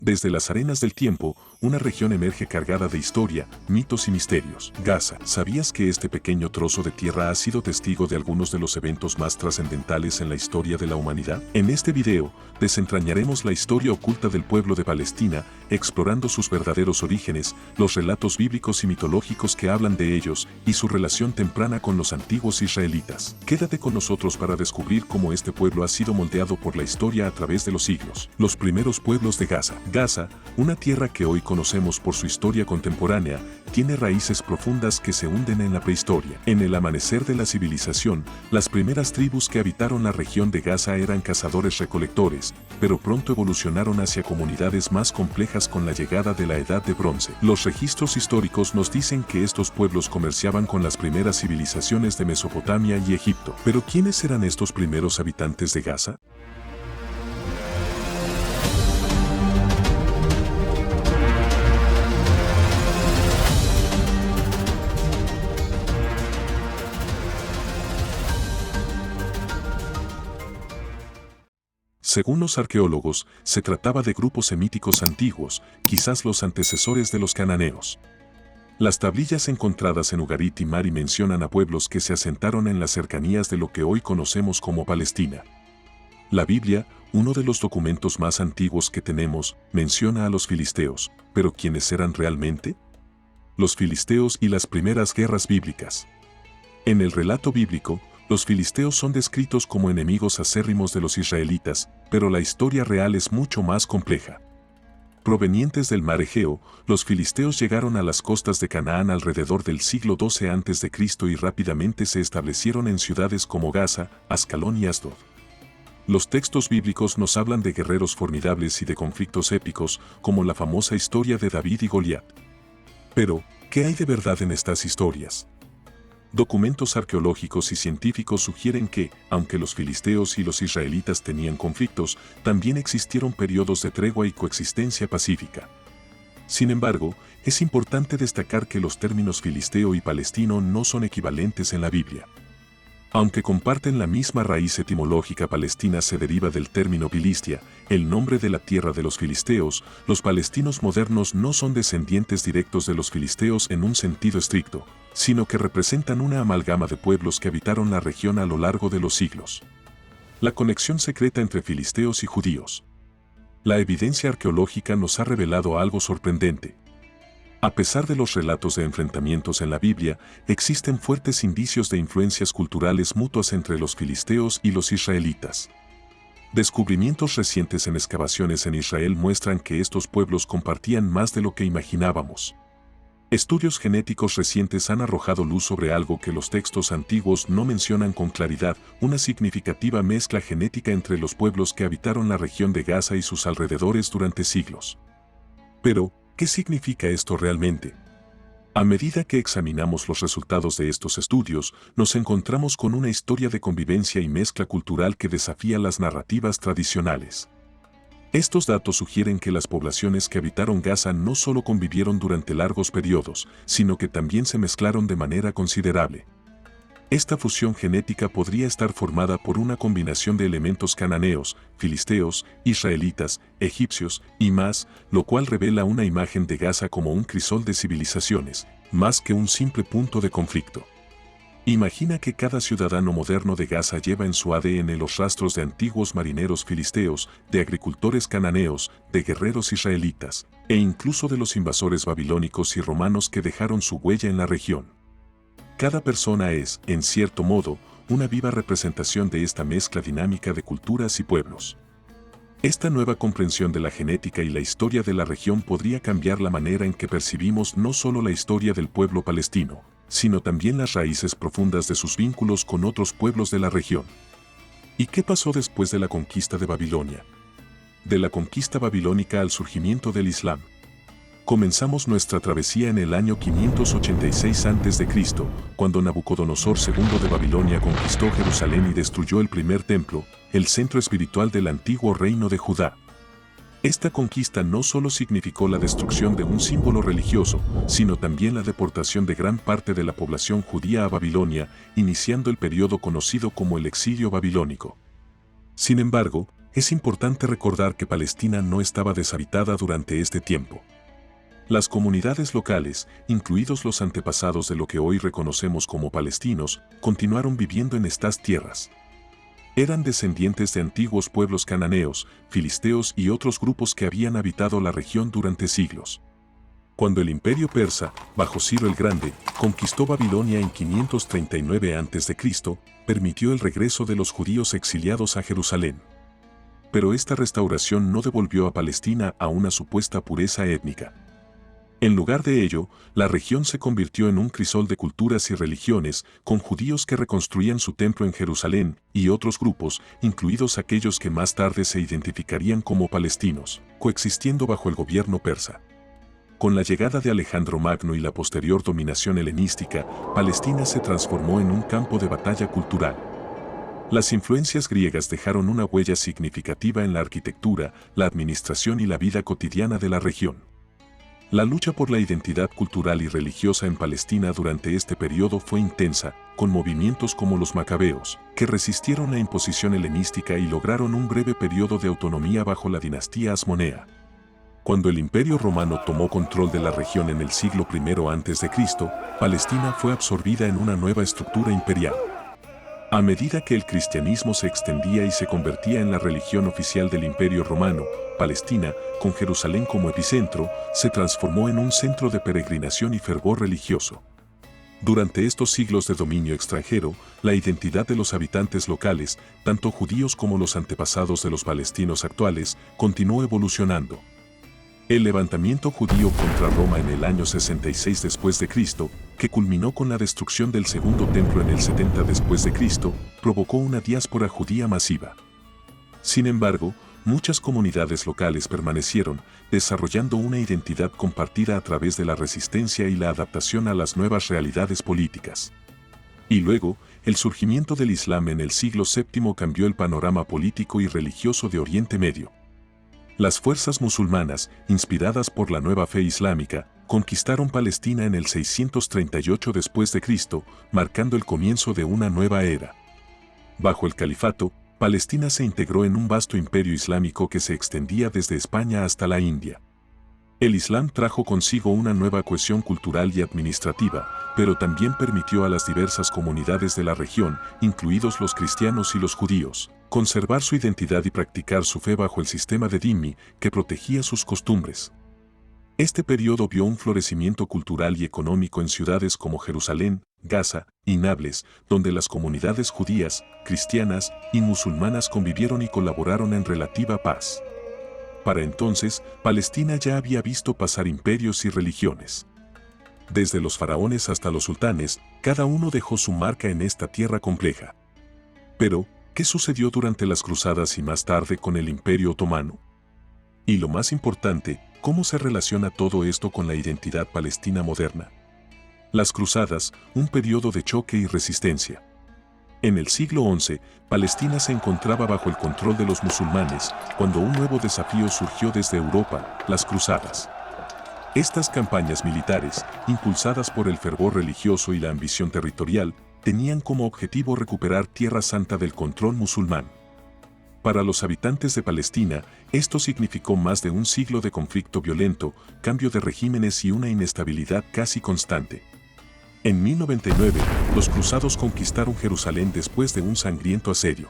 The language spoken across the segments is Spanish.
Desde las arenas del tiempo, una región emerge cargada de historia, mitos y misterios. Gaza. ¿Sabías que este pequeño trozo de tierra ha sido testigo de algunos de los eventos más trascendentales en la historia de la humanidad? En este video, desentrañaremos la historia oculta del pueblo de Palestina, explorando sus verdaderos orígenes, los relatos bíblicos y mitológicos que hablan de ellos, y su relación temprana con los antiguos israelitas. Quédate con nosotros para descubrir cómo este pueblo ha sido moldeado por la historia a través de los siglos. Los primeros pueblos de Gaza. Gaza, una tierra que hoy conocemos por su historia contemporánea, tiene raíces profundas que se hunden en la prehistoria. En el amanecer de la civilización, las primeras tribus que habitaron la región de Gaza eran cazadores-recolectores, pero pronto evolucionaron hacia comunidades más complejas con la llegada de la Edad de Bronce. Los registros históricos nos dicen que estos pueblos comerciaban con las primeras civilizaciones de Mesopotamia y Egipto. ¿Pero quiénes eran estos primeros habitantes de Gaza? Según los arqueólogos, se trataba de grupos semíticos antiguos, quizás los antecesores de los cananeos. Las tablillas encontradas en Ugarit y Mari mencionan a pueblos que se asentaron en las cercanías de lo que hoy conocemos como Palestina. La Biblia, uno de los documentos más antiguos que tenemos, menciona a los filisteos, pero ¿quiénes eran realmente? Los filisteos y las primeras guerras bíblicas. En el relato bíblico, los filisteos son descritos como enemigos acérrimos de los israelitas, pero la historia real es mucho más compleja. Provenientes del mar Egeo, los filisteos llegaron a las costas de Canaán alrededor del siglo XII a.C. y rápidamente se establecieron en ciudades como Gaza, Ascalón y Asdod. Los textos bíblicos nos hablan de guerreros formidables y de conflictos épicos, como la famosa historia de David y Goliat. Pero, ¿qué hay de verdad en estas historias? Documentos arqueológicos y científicos sugieren que, aunque los filisteos y los israelitas tenían conflictos, también existieron periodos de tregua y coexistencia pacífica. Sin embargo, es importante destacar que los términos filisteo y palestino no son equivalentes en la Biblia. Aunque comparten la misma raíz etimológica, palestina se deriva del término Filistia, el nombre de la tierra de los filisteos. Los palestinos modernos no son descendientes directos de los filisteos en un sentido estricto, sino que representan una amalgama de pueblos que habitaron la región a lo largo de los siglos. La conexión secreta entre filisteos y judíos. La evidencia arqueológica nos ha revelado algo sorprendente. A pesar de los relatos de enfrentamientos en la Biblia, existen fuertes indicios de influencias culturales mutuas entre los filisteos y los israelitas. Descubrimientos recientes en excavaciones en Israel muestran que estos pueblos compartían más de lo que imaginábamos. Estudios genéticos recientes han arrojado luz sobre algo que los textos antiguos no mencionan con claridad, una significativa mezcla genética entre los pueblos que habitaron la región de Gaza y sus alrededores durante siglos. Pero, ¿qué significa esto realmente? A medida que examinamos los resultados de estos estudios, nos encontramos con una historia de convivencia y mezcla cultural que desafía las narrativas tradicionales. Estos datos sugieren que las poblaciones que habitaron Gaza no solo convivieron durante largos periodos, sino que también se mezclaron de manera considerable. Esta fusión genética podría estar formada por una combinación de elementos cananeos, filisteos, israelitas, egipcios y más, lo cual revela una imagen de Gaza como un crisol de civilizaciones, más que un simple punto de conflicto. Imagina que cada ciudadano moderno de Gaza lleva en su ADN los rastros de antiguos marineros filisteos, de agricultores cananeos, de guerreros israelitas, e incluso de los invasores babilónicos y romanos que dejaron su huella en la región. Cada persona es, en cierto modo, una viva representación de esta mezcla dinámica de culturas y pueblos. Esta nueva comprensión de la genética y la historia de la región podría cambiar la manera en que percibimos no solo la historia del pueblo palestino, sino también las raíces profundas de sus vínculos con otros pueblos de la región. ¿Y qué pasó después de la conquista de Babilonia? De la conquista babilónica al surgimiento del Islam. Comenzamos nuestra travesía en el año 586 a.C., cuando Nabucodonosor II de Babilonia conquistó Jerusalén y destruyó el primer templo, el centro espiritual del antiguo reino de Judá. Esta conquista no solo significó la destrucción de un símbolo religioso, sino también la deportación de gran parte de la población judía a Babilonia, iniciando el periodo conocido como el exilio babilónico. Sin embargo, Es importante recordar que Palestina no estaba deshabitada durante este tiempo. Las comunidades locales, incluidos los antepasados de lo que hoy reconocemos como palestinos, continuaron viviendo en estas tierras. Eran descendientes de antiguos pueblos cananeos, filisteos y otros grupos que habían habitado la región durante siglos. Cuando el imperio persa, bajo Ciro el Grande, conquistó Babilonia en 539 a.C., permitió el regreso de los judíos exiliados a Jerusalén. Pero esta restauración no devolvió a Palestina a una supuesta pureza étnica. En lugar de ello, la región se convirtió en un crisol de culturas y religiones, con judíos que reconstruían su templo en Jerusalén y otros grupos, incluidos aquellos que más tarde se identificarían como palestinos, coexistiendo bajo el gobierno persa. Con la llegada de Alejandro Magno y la posterior dominación helenística, Palestina se transformó en un campo de batalla cultural. Las influencias griegas dejaron una huella significativa en la arquitectura, la administración y la vida cotidiana de la región. La lucha por la identidad cultural y religiosa en Palestina durante este periodo fue intensa, con movimientos como los macabeos, que resistieron la imposición helenística y lograron un breve periodo de autonomía bajo la dinastía Asmonea. Cuando el Imperio Romano tomó control de la región en el siglo I a.C., Palestina fue absorbida en una nueva estructura imperial. A medida que el cristianismo se extendía y se convertía en la religión oficial del Imperio Romano, Palestina, con Jerusalén como epicentro, se transformó en un centro de peregrinación y fervor religioso. Durante estos siglos de dominio extranjero, la identidad de los habitantes locales, tanto judíos como los antepasados de los palestinos actuales, continuó evolucionando. El levantamiento judío contra Roma en el año 66 después de Cristo, que culminó con la destrucción del Segundo Templo en el 70 después de Cristo, provocó una diáspora judía masiva. Sin embargo, muchas comunidades locales permanecieron, desarrollando una identidad compartida a través de la resistencia y la adaptación a las nuevas realidades políticas. Y luego, el surgimiento del Islam en el siglo VII cambió el panorama político y religioso de Oriente Medio. Las fuerzas musulmanas, inspiradas por la nueva fe islámica, conquistaron Palestina en el 638 después de Cristo, marcando el comienzo de una nueva era. Bajo el califato, Palestina se integró en un vasto imperio islámico que se extendía desde España hasta la India. El Islam trajo consigo una nueva cohesión cultural y administrativa, pero también permitió a las diversas comunidades de la región, incluidos los cristianos y los judíos, conservar su identidad y practicar su fe bajo el sistema de dhimmi, que protegía sus costumbres. Este periodo vio un florecimiento cultural y económico en ciudades como Jerusalén, Gaza y Nablus, donde las comunidades judías, cristianas y musulmanas convivieron y colaboraron en relativa paz. Para entonces, Palestina ya había visto pasar imperios y religiones. Desde los faraones hasta los sultanes, cada uno dejó su marca en esta tierra compleja. Pero, ¿qué sucedió durante las cruzadas y más tarde con el Imperio Otomano? Y lo más importante, ¿cómo se relaciona todo esto con la identidad palestina moderna? Las cruzadas, un periodo de choque y resistencia. En el siglo XI, Palestina se encontraba bajo el control de los musulmanes, cuando un nuevo desafío surgió desde Europa, las cruzadas. Estas campañas militares, impulsadas por el fervor religioso y la ambición territorial, tenían como objetivo recuperar Tierra Santa del control musulmán. Para los habitantes de Palestina, esto significó más de un siglo de conflicto violento, cambio de regímenes y una inestabilidad casi constante. En 1099, los cruzados conquistaron Jerusalén después de un sangriento asedio.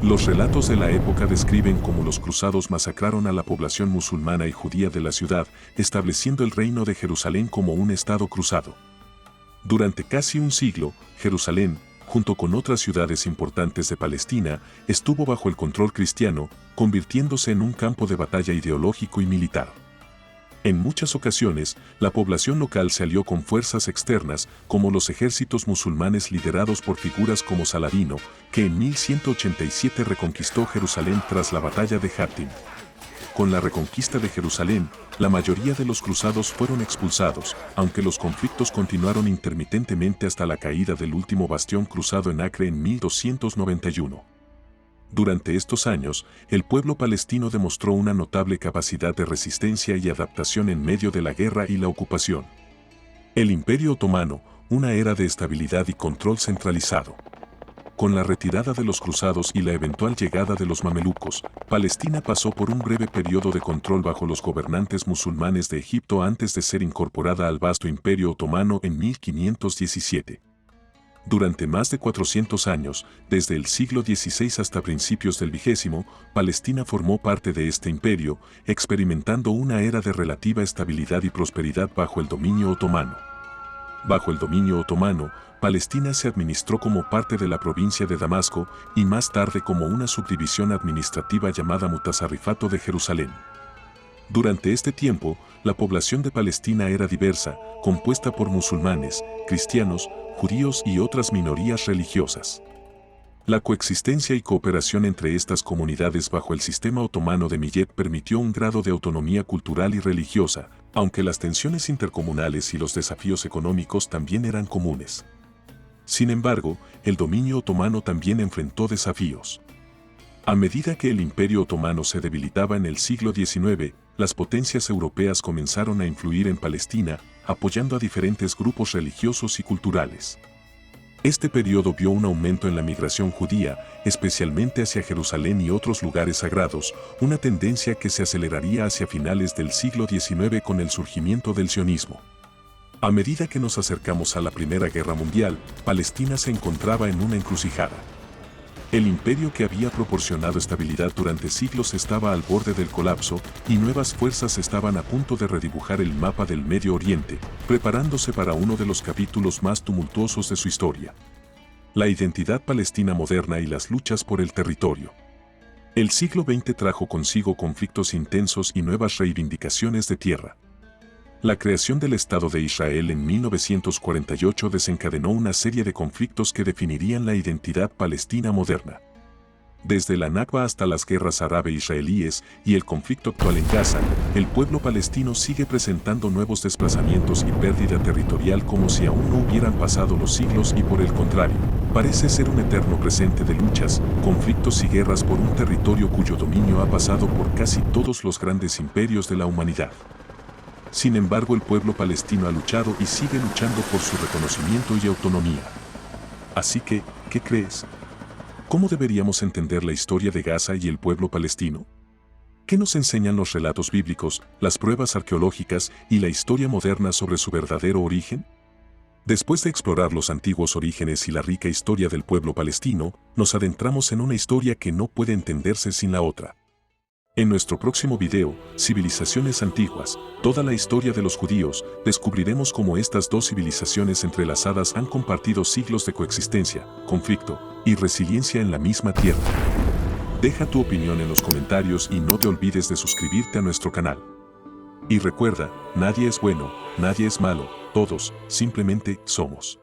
Los relatos de la época describen cómo los cruzados masacraron a la población musulmana y judía de la ciudad, estableciendo el reino de Jerusalén como un estado cruzado. Durante casi un siglo, Jerusalén, junto con otras ciudades importantes de Palestina, estuvo bajo el control cristiano, convirtiéndose en un campo de batalla ideológico y militar. En muchas ocasiones, la población local se alió con fuerzas externas, como los ejércitos musulmanes liderados por figuras como Saladino, que en 1187 reconquistó Jerusalén tras la batalla de Hattin. Con la reconquista de Jerusalén, la mayoría de los cruzados fueron expulsados, aunque los conflictos continuaron intermitentemente hasta la caída del último bastión cruzado en Acre en 1291. Durante estos años, el pueblo palestino demostró una notable capacidad de resistencia y adaptación en medio de la guerra y la ocupación. El Imperio Otomano, una era de estabilidad y control centralizado. Con la retirada de los cruzados y la eventual llegada de los mamelucos, Palestina pasó por un breve periodo de control bajo los gobernantes musulmanes de Egipto antes de ser incorporada al vasto Imperio Otomano en 1517. Durante más de 400 años, desde el siglo XVI hasta principios del XX, Palestina formó parte de este imperio, experimentando una era de relativa estabilidad y prosperidad bajo el dominio otomano. Bajo el dominio otomano, Palestina se administró como parte de la provincia de Damasco y más tarde como una subdivisión administrativa llamada Mutasarrifato de Jerusalén. Durante este tiempo, la población de Palestina era diversa, compuesta por musulmanes, cristianos, judíos y otras minorías religiosas. La coexistencia y cooperación entre estas comunidades bajo el sistema otomano de Millet permitió un grado de autonomía cultural y religiosa, aunque las tensiones intercomunales y los desafíos económicos también eran comunes. Sin embargo, el dominio otomano también enfrentó desafíos. A medida que el Imperio Otomano se debilitaba en el siglo XIX, las potencias europeas comenzaron a influir en Palestina, apoyando a diferentes grupos religiosos y culturales. Este periodo vio un aumento en la migración judía, especialmente hacia Jerusalén y otros lugares sagrados, una tendencia que se aceleraría hacia finales del siglo XIX con el surgimiento del sionismo. A medida que nos acercamos a la Primera Guerra Mundial, Palestina se encontraba en una encrucijada. El imperio que había proporcionado estabilidad durante siglos estaba al borde del colapso y nuevas fuerzas estaban a punto de redibujar el mapa del Medio Oriente, preparándose para uno de los capítulos más tumultuosos de su historia. La identidad palestina moderna y las luchas por el territorio. El siglo XX trajo consigo conflictos intensos y nuevas reivindicaciones de tierra. La creación del Estado de Israel en 1948 desencadenó una serie de conflictos que definirían la identidad palestina moderna. Desde la Nakba hasta las guerras árabe-israelíes y el conflicto actual en Gaza, el pueblo palestino sigue presentando nuevos desplazamientos y pérdida territorial como si aún no hubieran pasado los siglos y por el contrario, parece ser un eterno presente de luchas, conflictos y guerras por un territorio cuyo dominio ha pasado por casi todos los grandes imperios de la humanidad. Sin embargo, el pueblo palestino ha luchado y sigue luchando por su reconocimiento y autonomía. Así que, ¿qué crees? ¿Cómo deberíamos entender la historia de Gaza y el pueblo palestino? ¿Qué nos enseñan los relatos bíblicos, las pruebas arqueológicas y la historia moderna sobre su verdadero origen? Después de explorar los antiguos orígenes y la rica historia del pueblo palestino, nos adentramos en una historia que no puede entenderse sin la otra. En nuestro próximo video, Civilizaciones Antiguas, toda la historia de los judíos, descubriremos cómo estas dos civilizaciones entrelazadas han compartido siglos de coexistencia, conflicto y resiliencia en la misma tierra. Deja tu opinión en los comentarios y no te olvides de suscribirte a nuestro canal. Y recuerda, nadie es bueno, nadie es malo, todos simplemente somos.